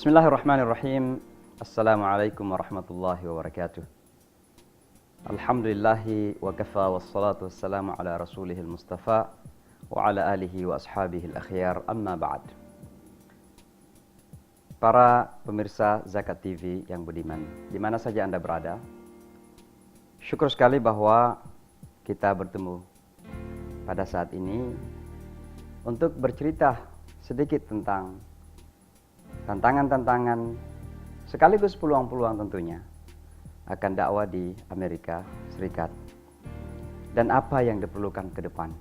Bismillahirrahmanirrahim. Assalamualaikum warahmatullahi wabarakatuh. Alhamdulillahi wa kafa wassalatu wassalamu ala rasulihil mustafa wa ala alihi wa ashabihil akhyar, amma ba'd. Para pemirsa Zakat TV yang budiman, di mana saja Anda berada, syukur sekali bahwa kita bertemu pada saat ini untuk bercerita sedikit tentang tantangan-tantangan sekaligus peluang-peluang tentunya akan dakwah di Amerika Serikat dan apa yang diperlukan ke depan.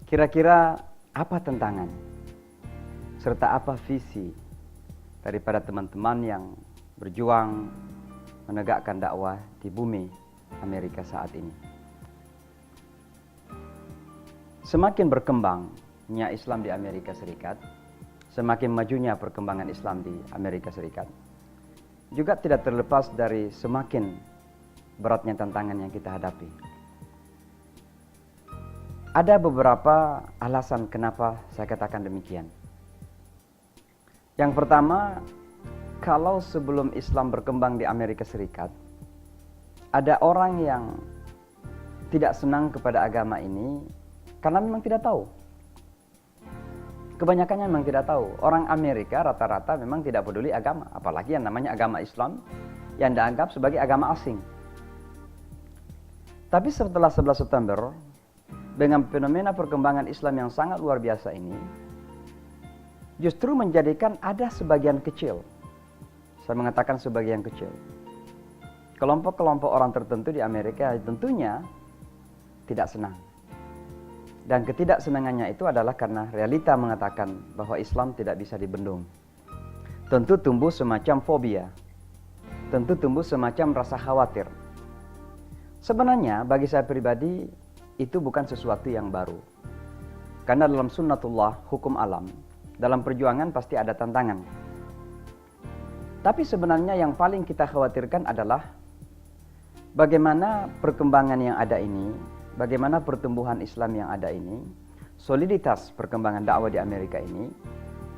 Kira-kira apa tantangan serta apa visi daripada teman-teman yang berjuang menegakkan dakwah di bumi Amerika saat ini. Semakin berkembangnya Islam di Amerika Serikat, semakin majunya perkembangan Islam di Amerika Serikat, juga tidak terlepas dari semakin beratnya tantangan yang kita hadapi. Ada beberapa alasan kenapa saya katakan demikian. Yang pertama, kalau sebelum Islam berkembang di Amerika Serikat, ada orang yang tidak senang kepada agama ini karena memang tidak tahu. Kebanyakannya memang tidak tahu. Orang Amerika rata-rata memang tidak peduli agama, apalagi yang namanya agama Islam yang dianggap sebagai agama asing. Tapi setelah 11 September, dengan fenomena perkembangan Islam yang sangat luar biasa ini, justru menjadikan ada sebagian kecil, saya mengatakan sebagian kecil, kelompok-kelompok orang tertentu di Amerika tentunya tidak senang. Dan ketidaksenangannya itu adalah karena realita mengatakan bahwa Islam tidak bisa dibendung. Tentu tumbuh semacam fobia. Tentu tumbuh semacam rasa khawatir. Sebenarnya bagi saya pribadi itu bukan sesuatu yang baru. Karena dalam sunnatullah, hukum alam, dalam perjuangan pasti ada tantangan. Tapi sebenarnya yang paling kita khawatirkan adalah bagaimana perkembangan yang ada ini, bagaimana pertumbuhan Islam yang ada ini, soliditas perkembangan dakwah di Amerika ini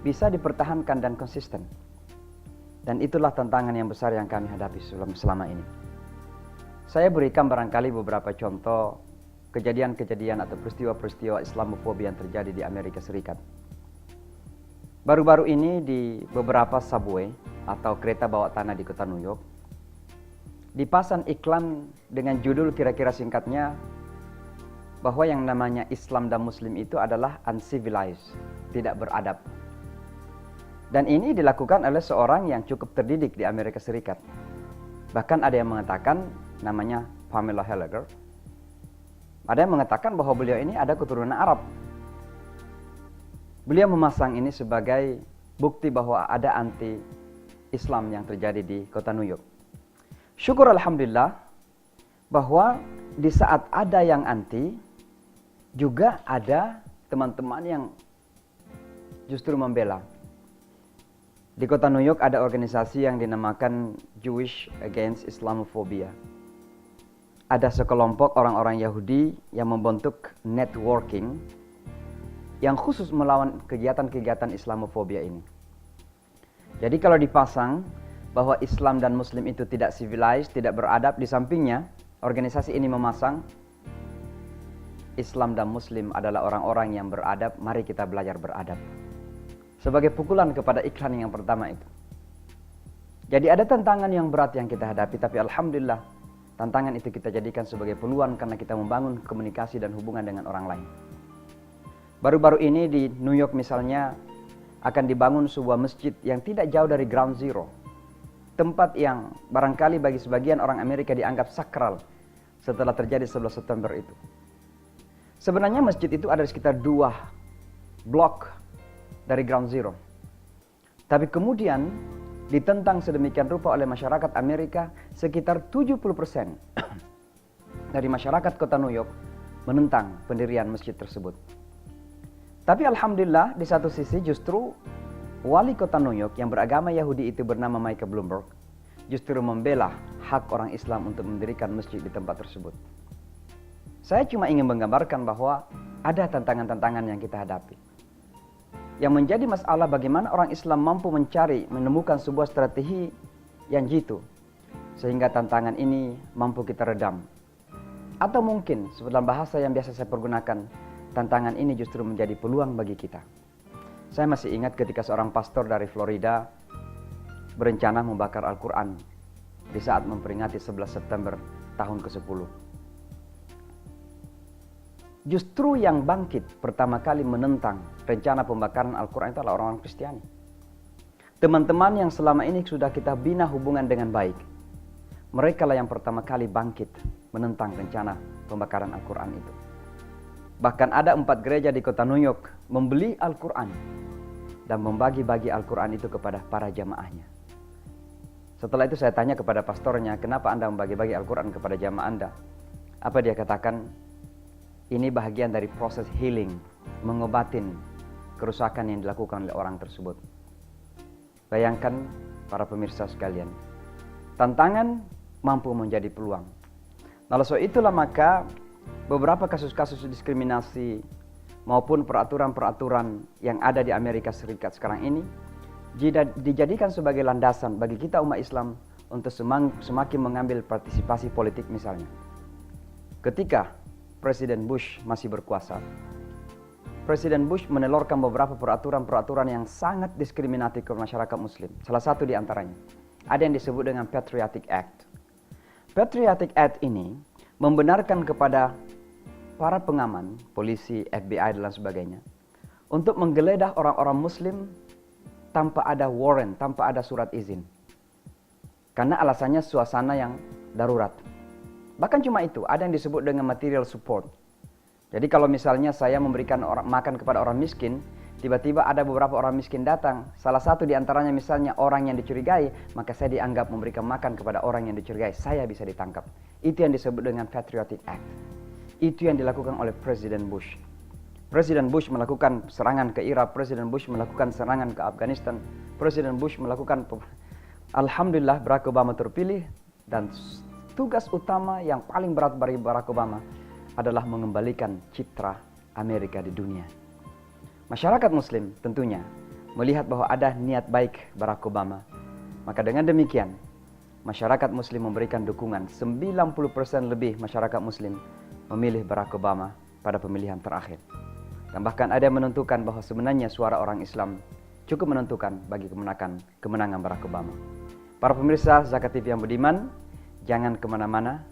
bisa dipertahankan dan konsisten. Dan itulah tantangan yang besar yang kami hadapi selama ini. Saya berikan barangkali beberapa contoh kejadian-kejadian atau peristiwa-peristiwa Islamofobia yang terjadi di Amerika Serikat. Baru-baru ini di beberapa subway atau kereta bawah tanah di kota New York, dipasang iklan dengan judul kira-kira singkatnya bahwa yang namanya Islam dan Muslim itu adalah uncivilized, tidak beradab. Dan ini dilakukan oleh seorang yang cukup terdidik di Amerika Serikat. Bahkan ada yang mengatakan namanya Pamela Gallagher. Ada yang mengatakan bahwa beliau ini ada keturunan Arab. Beliau memasang ini sebagai bukti bahwa ada anti-Islam yang terjadi di kota New York. Syukur alhamdulillah bahwa di saat ada yang anti, juga ada teman-teman yang justru membela. Di kota New York ada organisasi yang dinamakan Jewish Against Islamophobia. Ada sekelompok orang-orang Yahudi yang membentuk networking yang khusus melawan kegiatan-kegiatan Islamophobia ini. Jadi kalau dipasang bahwa Islam dan Muslim itu tidak civilized, tidak beradab, di sampingnya organisasi ini memasang Islam dan Muslim adalah orang-orang yang beradab, mari kita belajar beradab. Sebagai pukulan kepada iklan yang pertama itu. Jadi ada tantangan yang berat yang kita hadapi, tapi alhamdulillah tantangan itu kita jadikan sebagai peluang karena kita membangun komunikasi dan hubungan dengan orang lain. Baru-baru ini di New York misalnya akan dibangun sebuah masjid yang tidak jauh dari Ground Zero. Tempat yang barangkali bagi sebagian orang Amerika dianggap sakral setelah terjadi 11 September itu. Sebenarnya masjid itu ada sekitar 2 blok dari Ground Zero. Tapi kemudian ditentang sedemikian rupa oleh masyarakat Amerika, sekitar 70% dari masyarakat kota New York menentang pendirian masjid tersebut. Tapi alhamdulillah di satu sisi justru wali kota New York yang beragama Yahudi itu bernama Michael Bloomberg justru membela hak orang Islam untuk mendirikan masjid di tempat tersebut. Saya cuma ingin menggambarkan bahwa ada tantangan-tantangan yang kita hadapi. Yang menjadi masalah bagaimana orang Islam mampu menemukan sebuah strategi yang jitu, sehingga tantangan ini mampu kita redam. Atau mungkin, dalam bahasa yang biasa saya pergunakan, tantangan ini justru menjadi peluang bagi kita. Saya masih ingat ketika seorang pastor dari Florida berencana membakar Al-Quran di saat memperingati 11 September tahun ke-10. Justru yang bangkit pertama kali menentang rencana pembakaran Al-Quran itu adalah orang-orang Kristiani. Teman-teman yang selama ini sudah kita bina hubungan dengan baik, mereka lah yang pertama kali bangkit menentang rencana pembakaran Al-Quran itu. Bahkan ada 4 gereja di kota New York membeli Al-Quran dan membagi-bagi Al-Quran itu kepada para jamaahnya. Setelah itu saya tanya kepada pastornya, kenapa Anda membagi-bagi Al-Quran kepada jamaah Anda? Apa dia katakan? Ini bahagian dari proses healing, mengobatin kerusakan yang dilakukan oleh orang tersebut. Bayangkan para pemirsa sekalian, tantangan mampu menjadi peluang. Nah, so itulah maka beberapa kasus-kasus diskriminasi maupun peraturan-peraturan yang ada di Amerika Serikat sekarang ini dijadikan sebagai landasan bagi kita umat Islam untuk semakin mengambil partisipasi politik misalnya. Ketika Presiden Bush masih berkuasa, Presiden Bush menelurkan beberapa peraturan-peraturan yang sangat diskriminatif ke masyarakat Muslim. Salah satu di antaranya, ada yang disebut dengan Patriotic Act. Patriotic Act ini membenarkan kepada para pengaman, polisi, FBI, dan sebagainya, untuk menggeledah orang-orang Muslim tanpa ada warrant, tanpa ada surat izin. Karena alasannya suasana yang darurat. Bahkan cuma itu, ada yang disebut dengan material support. Jadi kalau misalnya saya memberikan makan kepada orang miskin, tiba-tiba ada beberapa orang miskin datang, salah satu di antaranya misalnya orang yang dicurigai, maka saya dianggap memberikan makan kepada orang yang dicurigai, saya bisa ditangkap. Itu yang disebut dengan Patriotic Act. Itu yang dilakukan oleh Presiden Bush. Presiden Bush melakukan serangan ke Irak, Presiden Bush melakukan serangan ke Afghanistan, Presiden Bush melakukan, alhamdulillah Barack Obama terpilih, dan tugas utama yang paling berat bagi Barack Obama adalah mengembalikan citra Amerika di dunia. Masyarakat Muslim tentunya melihat bahwa ada niat baik Barack Obama. Maka dengan demikian, masyarakat Muslim memberikan dukungan. 90% lebih masyarakat Muslim memilih Barack Obama pada pemilihan terakhir. Dan bahkan ada yang menentukan bahwa sebenarnya suara orang Islam cukup menentukan bagi kemenangan Barack Obama. Para pemirsa Zakat TV yang budiman, jangan kemana-mana,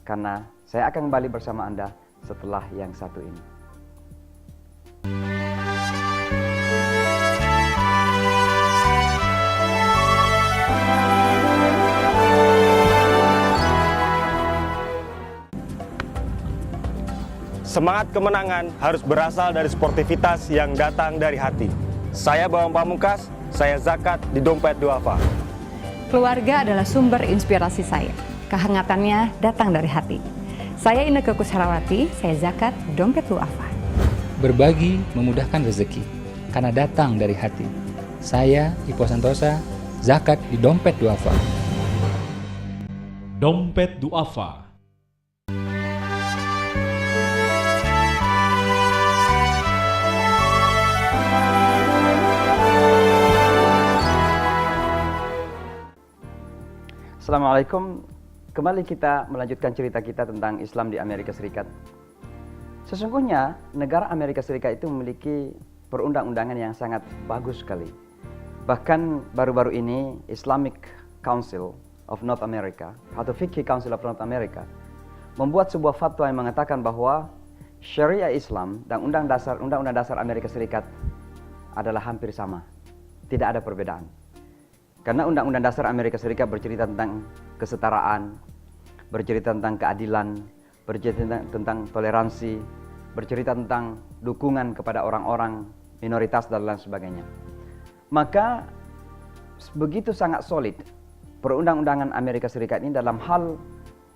karena saya akan kembali bersama Anda setelah yang satu ini. Semangat kemenangan harus berasal dari sportivitas yang datang dari hati. Saya Bambang Pamungkas, saya zakat di Dompet Duafa. Keluarga adalah sumber inspirasi saya. Kehangatannya datang dari hati. Saya Inneke Koesherawati, saya zakat Dompet Duafa. Berbagi memudahkan rezeki, karena datang dari hati. Saya Ipo Santosa, zakat di Dompet Duafa. Dompet Duafa. Assalamualaikum. Kembali kita melanjutkan cerita kita tentang Islam di Amerika Serikat. Sesungguhnya negara Amerika Serikat itu memiliki perundang-undangan yang sangat bagus sekali. Bahkan baru-baru ini Islamic Council of North America atau Fiqh Council of North America membuat sebuah fatwa yang mengatakan bahwa Syariah Islam dan Undang-Undang Dasar Amerika Serikat adalah hampir sama. Tidak ada perbedaan. Karena Undang-Undang Dasar Amerika Serikat bercerita tentang kesetaraan, bercerita tentang keadilan, bercerita tentang toleransi, bercerita tentang dukungan kepada orang-orang minoritas dan lain sebagainya. Maka begitu sangat solid perundang-undangan Amerika Serikat ini dalam hal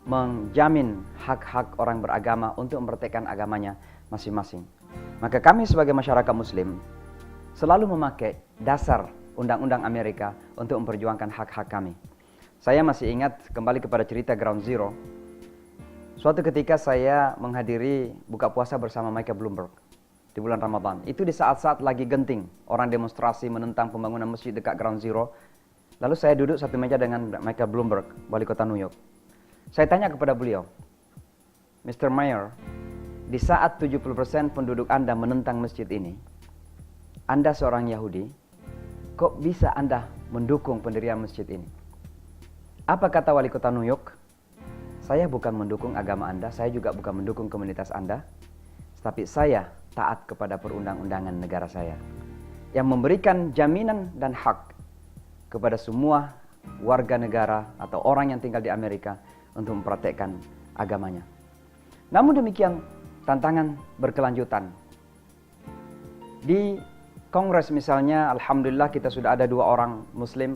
menjamin hak-hak orang beragama untuk mempraktikkan agamanya masing-masing. Maka kami sebagai masyarakat Muslim selalu memakai dasar Undang-Undang Amerika untuk memperjuangkan hak-hak kami. Saya masih ingat kembali kepada cerita Ground Zero. Suatu ketika saya menghadiri buka puasa bersama Michael Bloomberg. di bulan Ramadan. Itu di saat-saat lagi genting, orang demonstrasi menentang pembangunan masjid dekat Ground Zero. Lalu saya duduk satu meja dengan Michael Bloomberg, wali kota New York. Saya tanya kepada beliau, Mr. Mayor, di saat 70% penduduk Anda menentang masjid ini, Anda seorang Yahudi, kok bisa Anda mendukung pendirian masjid ini? Apa kata wali kota New York? Saya bukan mendukung agama Anda, saya juga bukan mendukung komunitas Anda, tapi saya taat kepada perundang-undangan negara saya yang memberikan jaminan dan hak kepada semua warga negara atau orang yang tinggal di Amerika untuk mempraktekkan agamanya. Namun demikian, tantangan berkelanjutan. Di Kongres misalnya, alhamdulillah kita sudah ada 2 orang Muslim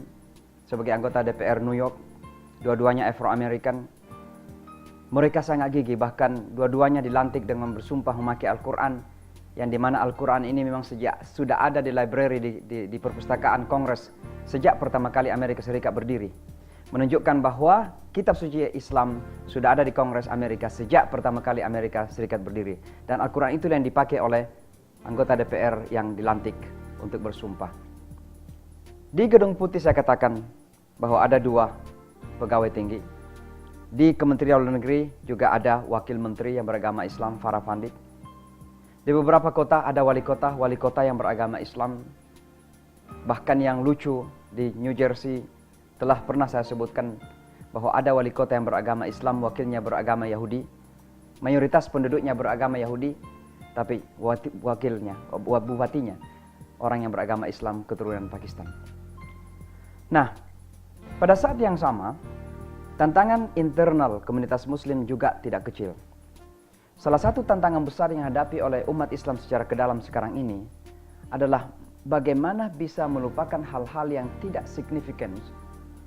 sebagai anggota DPR New York, dua-duanya Afro-American. Mereka sangat gigih, bahkan dua-duanya dilantik dengan bersumpah memakai Al-Quran, yang dimana Al-Quran ini memang sudah ada di library di perpustakaan Kongres sejak pertama kali Amerika Serikat berdiri. Menunjukkan bahwa kitab suci Islam sudah ada di Kongres Amerika sejak pertama kali Amerika Serikat berdiri. Dan Al-Quran itu yang dipakai oleh anggota DPR yang dilantik untuk bersumpah. Di Gedung Putih saya katakan bahwa ada 2 pegawai tinggi. Di Kementerian Luar Negeri juga ada wakil menteri yang beragama Islam, Farah Pandit. Di beberapa kota ada wali kota yang beragama Islam. Bahkan yang lucu, di New Jersey telah pernah saya sebutkan bahwa ada wali kota yang beragama Islam, wakilnya beragama Yahudi. Mayoritas penduduknya beragama Yahudi, tapi wakilnya, bupatinya, orang yang beragama Islam keturunan Pakistan. Nah, pada saat yang sama, tantangan internal komunitas Muslim juga tidak kecil. Salah satu tantangan besar yang dihadapi oleh umat Islam secara kedalam sekarang ini adalah bagaimana bisa melupakan hal-hal yang tidak signifikan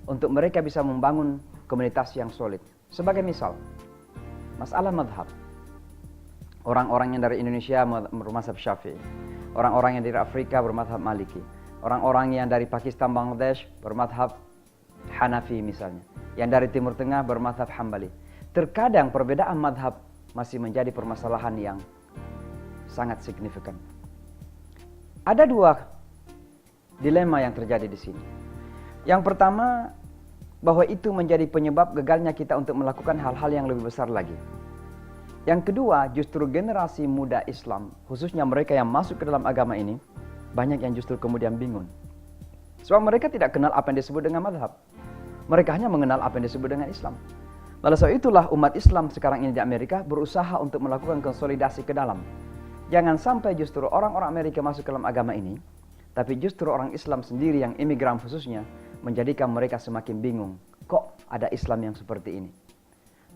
untuk mereka bisa membangun komunitas yang solid. Sebagai misal, masalah madhab. Orang-orang yang dari Indonesia bermadhab Syafi'i, orang-orang yang dari Afrika bermadhab Maliki, orang-orang yang dari Pakistan, Bangladesh bermadhab Hanafi misalnya, yang dari Timur Tengah bermadhab Hambali. Terkadang perbedaan madhab masih menjadi permasalahan yang sangat signifikan. Ada 2 dilema yang terjadi di sini. Yang pertama, bahwa itu menjadi penyebab gagalnya kita untuk melakukan hal-hal yang lebih besar lagi. Yang kedua, justru generasi muda Islam, khususnya mereka yang masuk ke dalam agama ini, banyak yang justru kemudian bingung. Sebab mereka tidak kenal apa yang disebut dengan madhab. Mereka hanya mengenal apa yang disebut dengan Islam. Lalu sebab itulah umat Islam sekarang ini di Amerika berusaha untuk melakukan konsolidasi ke dalam. Jangan sampai justru orang-orang Amerika masuk ke dalam agama ini, tapi justru orang Islam sendiri yang imigran khususnya menjadikan mereka semakin bingung. Kok ada Islam yang seperti ini?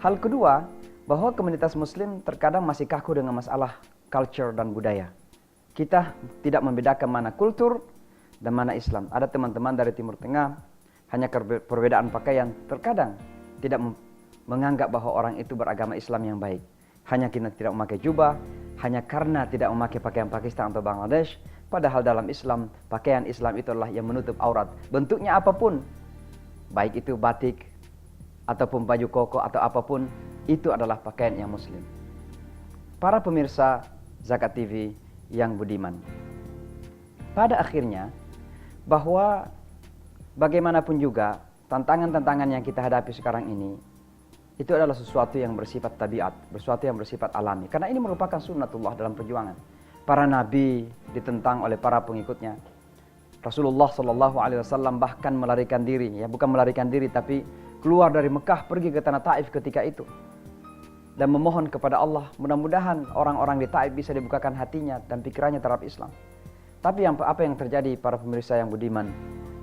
Hal kedua, bahwa komunitas Muslim terkadang masih kaku dengan masalah culture dan budaya. Kita tidak membedakan mana kultur dan mana Islam. Ada teman-teman dari Timur Tengah, hanya perbedaan pakaian, terkadang tidak menganggap bahwa orang itu beragama Islam yang baik. Hanya kita tidak memakai jubah, hanya karena tidak memakai pakaian Pakistan atau Bangladesh. Padahal dalam Islam, pakaian Islam itulah yang menutup aurat. Bentuknya apapun, baik itu batik, ataupun baju koko atau apapun, itu adalah pakaian yang Muslim. Para pemirsa Zakat TV yang budiman, pada akhirnya, bahwa bagaimanapun juga, tantangan-tantangan yang kita hadapi sekarang ini, itu adalah sesuatu yang bersifat tabiat, sesuatu yang bersifat alami. Karena ini merupakan sunnatullah dalam perjuangan. Para nabi ditentang oleh para pengikutnya. Rasulullah SAW bahkan melarikan diri, ya bukan melarikan diri, tapi keluar dari Mekah pergi ke tanah Taif ketika itu. Dan memohon kepada Allah, mudah-mudahan orang-orang di Taif bisa dibukakan hatinya dan pikirannya terhadap Islam. Tapi apa yang terjadi para pemirsa yang budiman?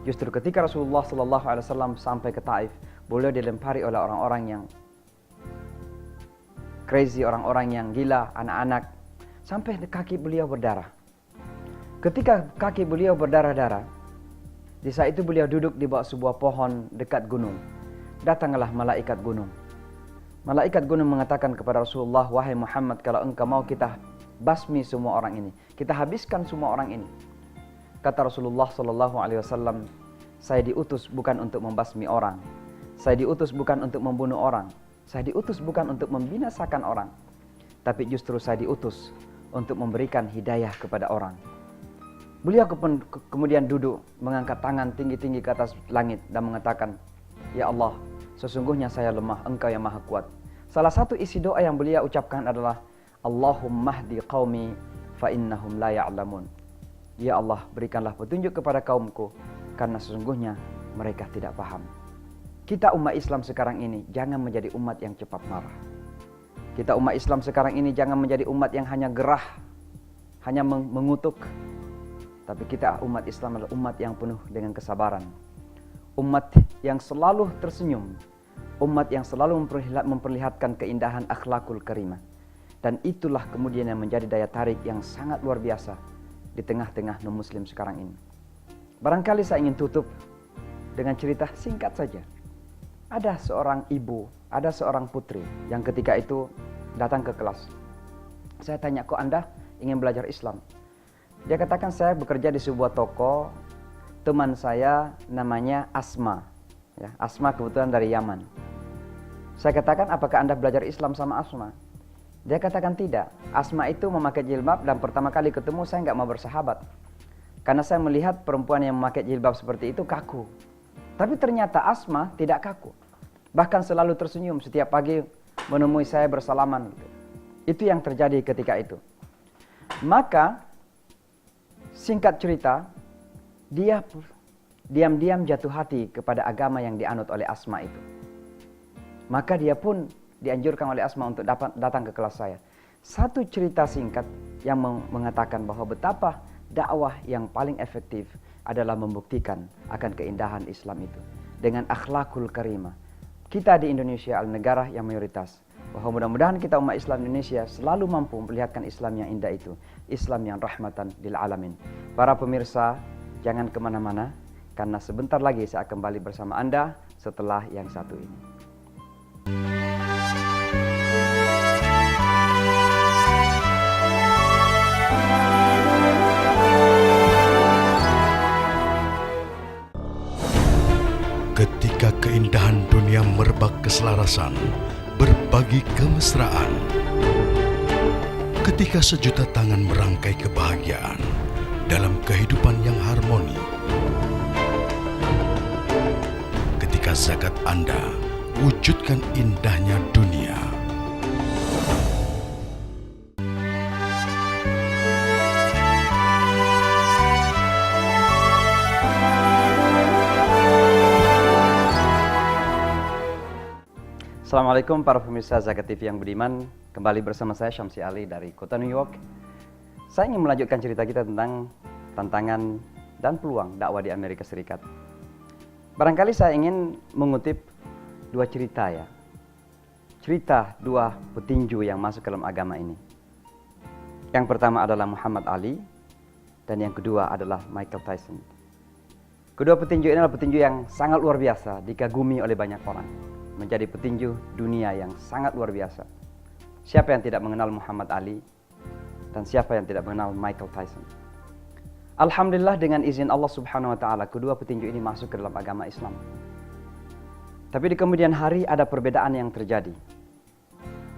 Justru ketika Rasulullah SAW sampai ke Taif, beliau dilempari oleh orang-orang yang crazy, orang-orang yang gila, anak-anak, sampai kaki beliau berdarah. Ketika kaki beliau berdarah-darah, di saat itu beliau duduk di bawah sebuah pohon dekat gunung. Datanglah malaikat gunung. Malaikat gunung mengatakan kepada Rasulullah, "Wahai Muhammad, kalau engkau mau kita basmi semua orang ini, kita habiskan semua orang ini." Kata Rasulullah SAW, "Saya diutus bukan untuk membasmi orang. Saya diutus bukan untuk membunuh orang. Saya diutus bukan untuk membinasakan orang. Tapi justru saya diutus untuk memberikan hidayah kepada orang. Beliau kemudian duduk, mengangkat tangan tinggi-tinggi ke atas langit dan mengatakan, "Ya Allah, sesungguhnya saya lemah, Engkau yang maha kuat." Salah satu isi doa yang beliau ucapkan adalah, "Allahumma hdi qaumi fa innahum la ya'lamun." Ya Allah, berikanlah petunjuk kepada kaumku, karena sesungguhnya mereka tidak paham. Kita umat Islam sekarang ini jangan menjadi umat yang cepat marah. Kita umat Islam sekarang ini jangan menjadi umat yang hanya gerah, hanya mengutuk. Tapi kita umat Islam adalah umat yang penuh dengan kesabaran. Umat yang selalu tersenyum. Umat yang selalu memperlihatkan keindahan akhlakul karimah. Dan itulah kemudian yang menjadi daya tarik yang sangat luar biasa di tengah-tengah non-muslim sekarang ini. Barangkali saya ingin tutup dengan cerita singkat saja. Ada seorang ibu, ada seorang putri yang ketika itu datang ke kelas. Saya tanya, "Kok Anda ingin belajar Islam?" Dia katakan, "Saya bekerja di sebuah toko, teman saya namanya Asma." Ya, Asma kebetulan dari Yaman. Saya katakan, "Apakah Anda belajar Islam sama Asma?" Dia katakan, "Tidak. Asma itu memakai jilbab dan pertama kali ketemu saya nggak mau bersahabat. Karena saya melihat perempuan yang memakai jilbab seperti itu kaku. Tapi ternyata Asma tidak kaku. Bahkan selalu tersenyum setiap pagi menemui saya bersalaman." Itu yang terjadi ketika itu. Maka singkat cerita, dia diam-diam jatuh hati kepada agama yang dianut oleh Asma itu. Maka dia pun dianjurkan oleh Asma untuk datang ke kelas saya. Satu cerita singkat yang mengatakan bahwa betapa dakwah yang paling efektif adalah membuktikan akan keindahan Islam itu dengan akhlakul karimah. Kita di Indonesia adalah negara yang mayoritas. Bahwa mudah-mudahan kita umat Islam Indonesia selalu mampu memperlihatkan Islam yang indah itu. Islam yang rahmatan lil alamin. Para pemirsa, jangan kemana-mana, karena sebentar lagi saya akan kembali bersama Anda setelah yang satu ini. Ketika keindahan dunia merebak keselarasan, berbagi kemesraan. Ketika sejuta tangan merangkai kebahagiaan dalam kehidupan yang harmoni. Ketika zakat Anda wujudkan indahnya dunia. Assalamualaikum para pemirsa Zakat TV yang budiman. Kembali bersama saya Syamsi Ali dari kota New York. Saya ingin melanjutkan cerita kita tentang tantangan dan peluang dakwah di Amerika Serikat. Barangkali saya ingin mengutip dua cerita ya. Cerita dua petinju yang masuk ke dalam agama ini. Yang pertama adalah Muhammad Ali dan yang kedua adalah Michael Tyson. Kedua petinju ini adalah petinju yang sangat luar biasa, dikagumi oleh banyak orang. Menjadi petinju dunia yang sangat luar biasa. Siapa yang tidak mengenal Muhammad Ali dan siapa yang tidak mengenal Michael Tyson? Alhamdulillah dengan izin Allah Subhanahu wa taala kedua petinju ini masuk ke dalam agama Islam. Tapi di kemudian hari ada perbedaan yang terjadi.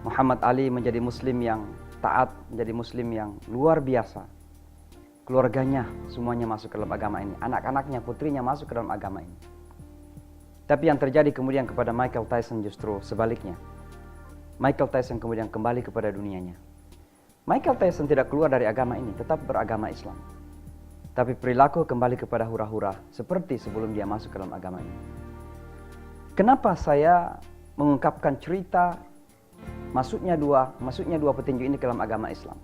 Muhammad Ali menjadi muslim yang taat, menjadi muslim yang luar biasa. Keluarganya semuanya masuk ke dalam agama ini, anak-anaknya, putrinya masuk ke dalam agama ini. Tapi yang terjadi kemudian kepada Michael Tyson justru sebaliknya. Michael Tyson kemudian kembali kepada dunianya. Michael Tyson tidak keluar dari agama ini, tetap beragama Islam. Tapi perilaku kembali kepada hura-hura seperti sebelum dia masuk ke dalam agama ini. Kenapa saya mengungkapkan cerita masuknya dua petinju ini ke dalam agama Islam?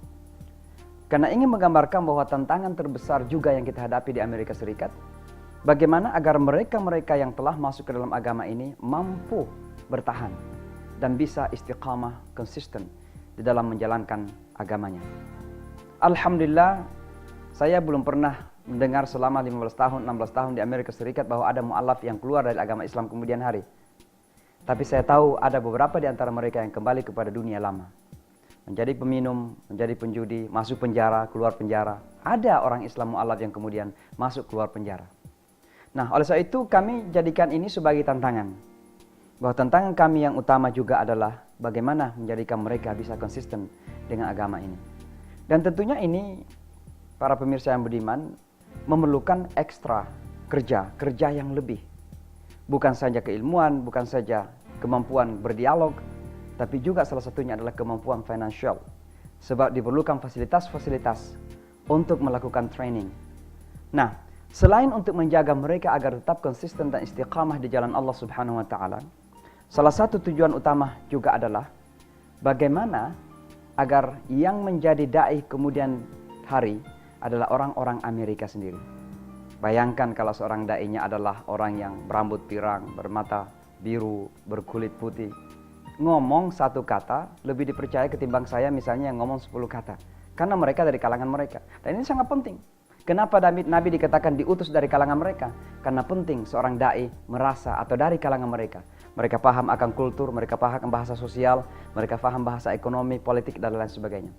Karena ingin menggambarkan bahwa tantangan terbesar juga yang kita hadapi di Amerika Serikat, bagaimana agar mereka-mereka yang telah masuk ke dalam agama ini mampu bertahan dan bisa istiqamah, konsisten di dalam menjalankan agamanya. Alhamdulillah, saya belum pernah mendengar selama 15 tahun, 16 tahun di Amerika Serikat bahwa ada mu'alaf yang keluar dari agama Islam kemudian hari. Tapi saya tahu ada beberapa di antara mereka yang kembali kepada dunia lama. Menjadi peminum, menjadi penjudi, masuk penjara, keluar penjara. Ada orang Islam mu'alaf yang kemudian masuk keluar penjara. Nah, oleh sebab itu kami jadikan ini sebagai tantangan. Bahwa tantangan kami yang utama juga adalah bagaimana menjadikan mereka bisa konsisten dengan agama ini. Dan tentunya ini, para pemirsa yang budiman, memerlukan ekstra kerja yang lebih. Bukan saja keilmuan, bukan saja kemampuan berdialog, tapi juga salah satunya adalah kemampuan finansial. Sebab diperlukan fasilitas-fasilitas untuk melakukan training. Nah, selain untuk menjaga mereka agar tetap konsisten dan istiqamah di jalan Allah Subhanahu wa taala, salah satu tujuan utama juga adalah bagaimana agar yang menjadi dai kemudian hari adalah orang-orang Amerika sendiri. Bayangkan kalau seorang dai-nya adalah orang yang berambut pirang, bermata biru, berkulit putih. Ngomong satu kata lebih dipercaya ketimbang saya misalnya yang ngomong 10 kata. Karena mereka dari kalangan mereka. Dan ini sangat penting. Kenapa Nabi dikatakan diutus dari kalangan mereka? Karena penting seorang dai merasa atau dari kalangan mereka. Mereka paham akan kultur, mereka paham bahasa sosial, mereka paham bahasa ekonomi, politik, dan lain sebagainya.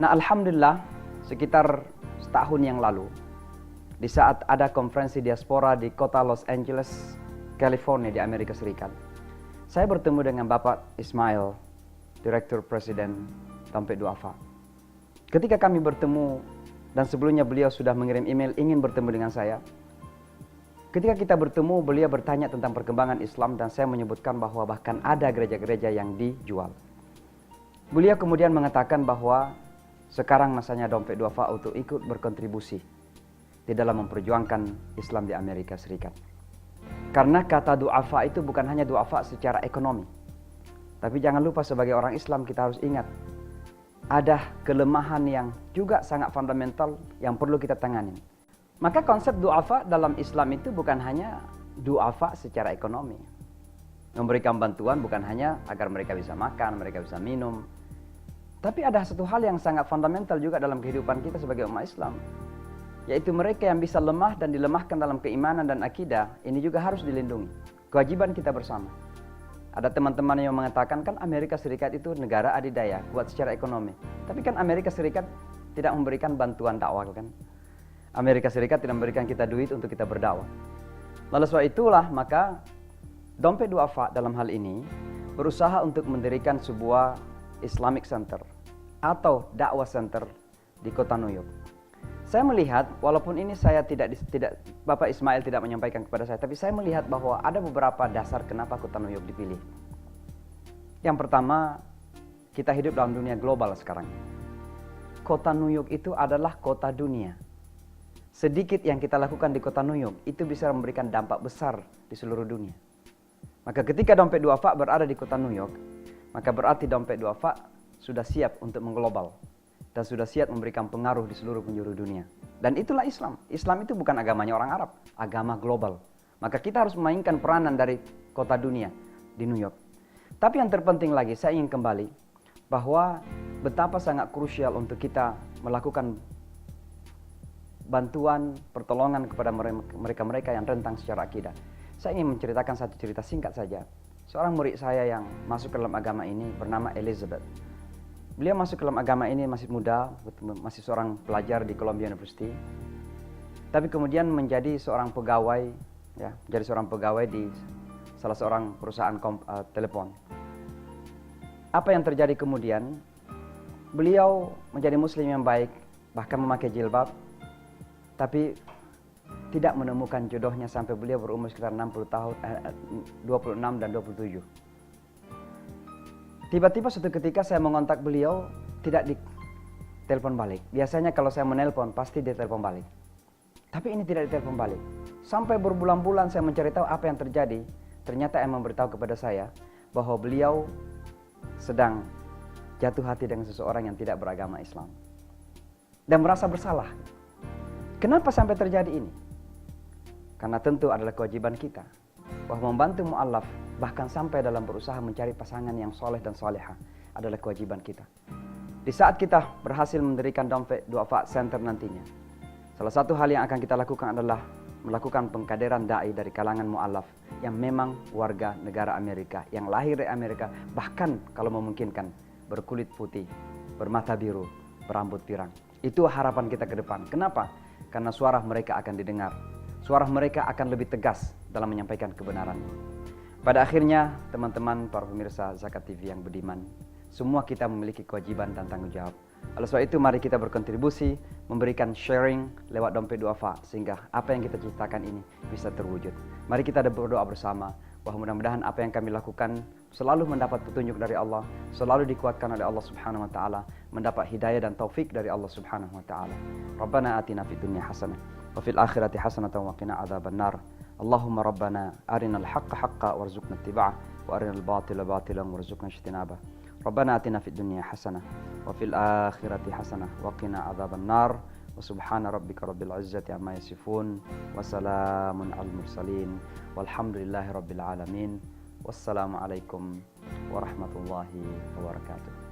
Nah, alhamdulillah sekitar setahun yang lalu, di saat ada konferensi diaspora di kota Los Angeles, California di Amerika Serikat, saya bertemu dengan Bapak Ismail, Direktur Presiden Dompet Duafa. Ketika kami bertemu, dan sebelumnya beliau sudah mengirim email ingin bertemu dengan saya. Ketika kita bertemu, beliau bertanya tentang perkembangan Islam dan saya menyebutkan bahwa bahkan ada gereja-gereja yang dijual. Beliau kemudian mengatakan bahwa sekarang masanya Dompet Duafa untuk ikut berkontribusi di dalam memperjuangkan Islam di Amerika Serikat. Karena kata duafa itu bukan hanya duafa secara ekonomi. Tapi jangan lupa sebagai orang Islam kita harus ingat, ada kelemahan yang juga sangat fundamental yang perlu kita tangani. Maka konsep duafa dalam Islam itu bukan hanya duafa secara ekonomi. Memberikan bantuan bukan hanya agar mereka bisa makan, mereka bisa minum. Tapi ada satu hal yang sangat fundamental juga dalam kehidupan kita sebagai umat Islam. Yaitu mereka yang bisa lemah dan dilemahkan dalam keimanan dan akidah, ini juga harus dilindungi. Kewajiban kita bersama. Ada teman-teman yang mengatakan kan Amerika Serikat itu negara adidaya, kuat secara ekonomi. Tapi kan Amerika Serikat tidak memberikan bantuan dakwah kan. Amerika Serikat tidak memberikan kita duit untuk kita berdakwah. Lalu sebab itulah maka Dompet Duafa dalam hal ini berusaha untuk mendirikan sebuah Islamic Center atau dakwah center di kota New York. Saya melihat walaupun ini saya tidak Bapak Ismail tidak menyampaikan kepada saya, tapi saya melihat bahwa ada beberapa dasar kenapa kota New York dipilih. Yang pertama, kita hidup dalam dunia global sekarang. Kota New York itu adalah kota dunia. Sedikit yang kita lakukan di kota New York itu bisa memberikan dampak besar di seluruh dunia. Maka ketika Dompet Duafa berada di kota New York, maka berarti Dompet Duafa sudah siap untuk mengglobal dan sudah siap memberikan pengaruh di seluruh penjuru dunia. Dan itulah Islam. Islam itu bukan agamanya orang Arab, agama global. Maka kita harus memainkan peranan dari kota dunia di New York. Tapi yang terpenting lagi, saya ingin kembali bahwa betapa sangat krusial untuk kita melakukan bantuan, pertolongan kepada mereka-mereka yang rentan secara akidah. Saya ingin menceritakan satu cerita singkat saja. Seorang murid saya yang masuk ke dalam agama ini bernama Elizabeth. Beliau masuk ke dalam agama ini masih muda, masih seorang pelajar di Columbia University. Tapi kemudian menjadi seorang pegawai, ya, menjadi seorang pegawai di salah seorang perusahaan telepon. Apa yang terjadi kemudian? Beliau menjadi muslim yang baik, bahkan memakai jilbab. Tapi tidak menemukan jodohnya sampai beliau berumur sekitar 26 dan 27. Tiba-tiba suatu ketika saya mengontak beliau, tidak ditelepon balik. Biasanya kalau saya menelpon, pasti dia telepon balik. Tapi ini tidak ditelepon balik. Sampai berbulan-bulan saya mencari tahu apa yang terjadi. Ternyata yang memberitahu kepada saya bahwa beliau sedang jatuh hati dengan seseorang yang tidak beragama Islam. Dan merasa bersalah. Kenapa sampai terjadi ini? Karena tentu adalah kewajiban kita bahwa membantu mu'allaf bahkan sampai dalam berusaha mencari pasangan yang soleh dan soleha adalah kewajiban kita. Di saat kita berhasil mendirikan Dompet Duafa Center nantinya, salah satu hal yang akan kita lakukan adalah melakukan pengkaderan da'i dari kalangan mu'allaf yang memang warga negara Amerika, yang lahir di Amerika, bahkan kalau memungkinkan berkulit putih, bermata biru, berambut pirang. Itu harapan kita ke depan. Kenapa? Karena suara mereka akan didengar. Suara mereka akan lebih tegas dalam menyampaikan kebenaran. Pada akhirnya, teman-teman para pemirsa Zakat TV yang budiman, Semua kita memiliki kewajiban dan tanggung jawab. Oleh sebab itu mari kita berkontribusi, memberikan sharing lewat dompet duafa sehingga apa yang kita ciptakan ini bisa terwujud. Mari kita berdoa bersama bahwa mudah-mudahan apa yang kami lakukan selalu mendapat petunjuk dari Allah, selalu dikuatkan oleh Allah Subhanahu wa taala, mendapat hidayah dan taufik dari Allah Subhanahu wa taala. Rabbana atina fid dunya hasanah wa fil akhirati hasanah wa qina adzabannar. Allahumma rabbana arinal haqqa haqqan warzuqna ittiba'ah wa arinal batila batilan warzuqna ijtinabah. Rabbana atina fid dunya hasanah wa fil akhirati hasanah wa qina adzabannar. Wa subhana rabbika rabbil izzati amma yasifun wa salamun alal mursalin walhamdulillahi rabbil alamin. Wassalamualaikum warahmatullahi wabarakatuh.